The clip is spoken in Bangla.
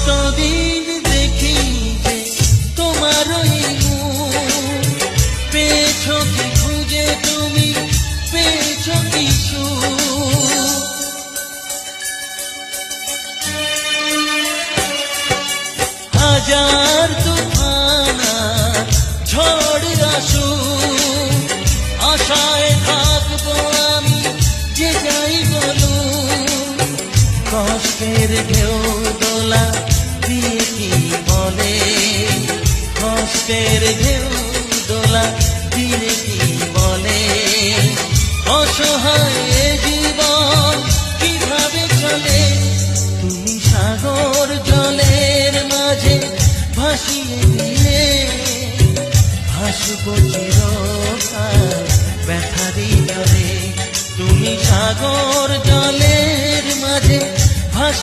কতদিন দেখি যে তোমার ওই মুখ, পেয়েছো কি খুঁজে তুমি, পেয়েছো কিছু? হাজার তুফান আর ঝড় আসুক, আশায় থাকবো আমি যে যাই বলুক। কষ্টের ঢেউ দোলা দিয়ে কি বলে, কষ্টের ঢেউ দোলা দিয়ে কি বলে, অসহায় এ জীবন কিভাবে চলে। তুমি সাগর জলের মাঝে ভাসিয়ে দিলে, ভাসবো চিরকাল ব্যথারি জলে। তুমি সাগর জলে